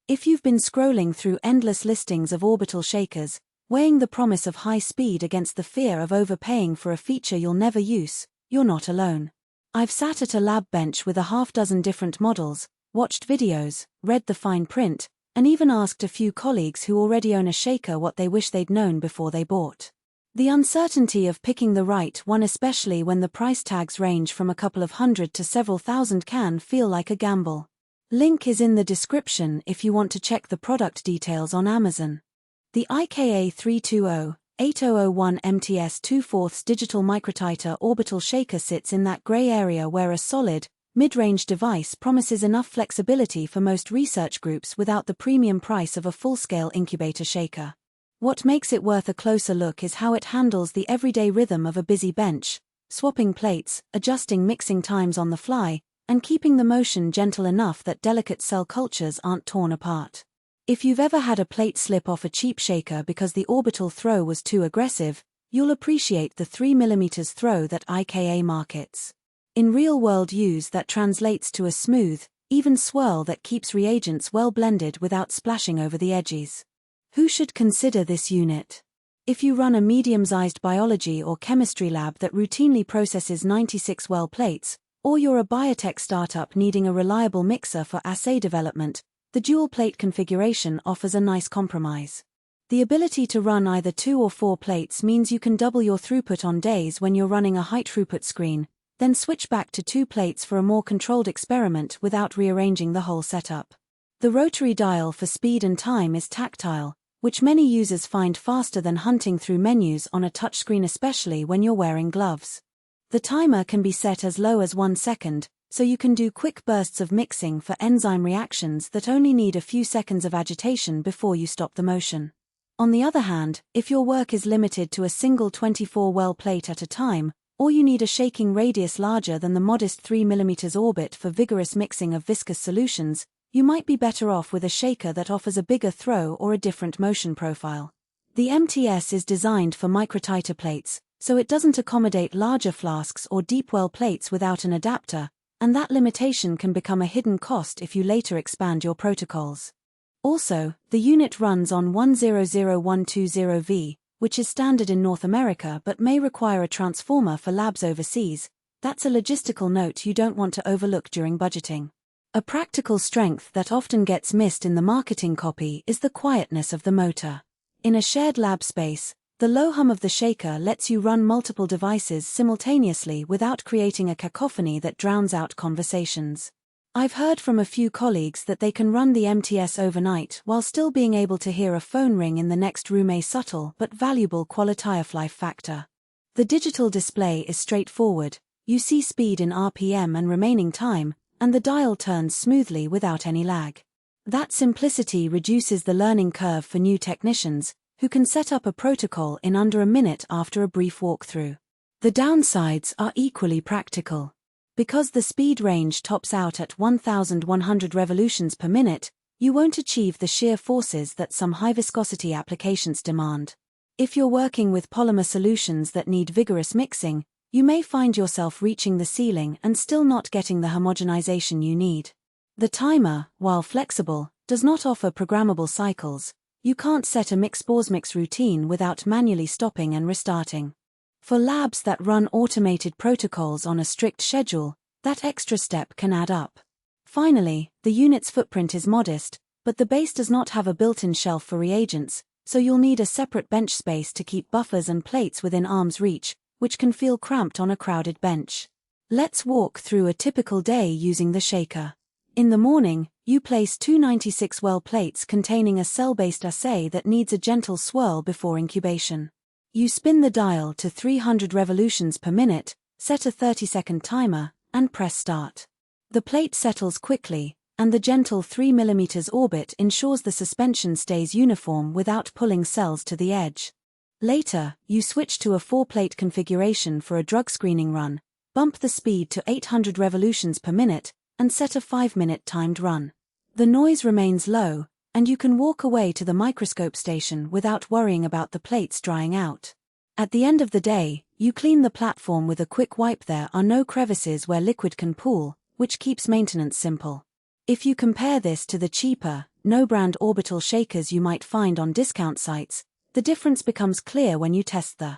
If you've been scrolling through endless listings of orbital shakers, weighing the promise of high speed against the fear of overpaying for a feature you'll never use, you're not alone. I've sat at a lab bench with a half-dozen different models, watched videos, read the fine print, and even asked a few colleagues who already own a shaker what they wish they'd known before they bought. The uncertainty of picking the right one, especially when the price tags range from a couple of hundred to several thousand, can feel like a gamble. Link is in the description if you want to check the product details on Amazon. The IKA 320-8001 MTS 2/4 digital Microtiter Orbital shaker sits in that grey area where a solid, mid-range device promises enough flexibility for most research groups without the premium price of a full-scale incubator shaker. What makes it worth a closer look is how it handles the everyday rhythm of a busy bench, swapping plates, adjusting mixing times on the fly, and keeping the motion gentle enough that delicate cell cultures aren't torn apart. If you've ever had a plate slip off a cheap shaker because the orbital throw was too aggressive, you'll appreciate the 3mm throw that IKA markets. In real-world use, that translates to a smooth, even swirl that keeps reagents well blended without splashing over the edges. Who should consider this unit? If you run a medium-sized biology or chemistry lab that routinely processes 96 well plates, or you're a biotech startup needing a reliable mixer for assay development, the dual-plate configuration offers a nice compromise. The ability to run either 2 or 4 plates means you can double your throughput on days when you're running a high-throughput screen, then switch back to 2 plates for a more controlled experiment without rearranging the whole setup. The rotary dial for speed and time is tactile, which many users find faster than hunting through menus on a touchscreen, especially when you're wearing gloves. The timer can be set as low as 1 second, so you can do quick bursts of mixing for enzyme reactions that only need a few seconds of agitation before you stop the motion. On the other hand, if your work is limited to a single 24-well plate at a time, or you need a shaking radius larger than the modest 3mm orbit for vigorous mixing of viscous solutions, you might be better off with a shaker that offers a bigger throw or a different motion profile. The MTS is designed for microtiter plates, so it doesn't accommodate larger flasks or deep well plates without an adapter, and that limitation can become a hidden cost if you later expand your protocols. Also, the unit runs on 100120V, which is standard in North America but may require a transformer for labs overseas. That's a logistical note you don't want to overlook during budgeting. A practical strength that often gets missed in the marketing copy is the quietness of the motor. In a shared lab space, the low hum of the shaker lets you run multiple devices simultaneously without creating a cacophony that drowns out conversations. I've heard from a few colleagues that they can run the MTS overnight while still being able to hear a phone ring in the next room, a subtle but valuable quality of life factor. The digital display is straightforward. You see speed in RPM and remaining time, and the dial turns smoothly without any lag. That simplicity reduces the learning curve for new technicians, who can set up a protocol in under a minute after a brief walkthrough. The downsides are equally practical. Because the speed range tops out at 1,100 revolutions per minute, you won't achieve the shear forces that some high-viscosity applications demand. If you're working with polymer solutions that need vigorous mixing, you may find yourself reaching the ceiling and still not getting the homogenization you need. The timer, while flexible, does not offer programmable cycles. You can't set a mix-pause mix routine without manually stopping and restarting. For labs that run automated protocols on a strict schedule, that extra step can add up. Finally, the unit's footprint is modest, but the base does not have a built-in shelf for reagents, so you'll need a separate bench space to keep buffers and plates within arm's reach, which can feel cramped on a crowded bench. Let's walk through a typical day using the shaker. In the morning, you place 2 96-well plates containing a cell-based assay that needs a gentle swirl before incubation. You spin the dial to 300 revolutions per minute, set a 30-second timer, and press start. The plate settles quickly, and the gentle 3mm orbit ensures the suspension stays uniform without pulling cells to the edge. Later, you switch to a 4-plate configuration for a drug screening run, bump the speed to 800 revolutions per minute, and set a 5-minute timed run. The noise remains low, and you can walk away to the microscope station without worrying about the plates drying out. At the end of the day, you clean the platform with a quick wipe. There are no crevices where liquid can pool, which keeps maintenance simple. If you compare this to the cheaper, no-brand orbital shakers you might find on discount sites, the difference becomes clear when you test the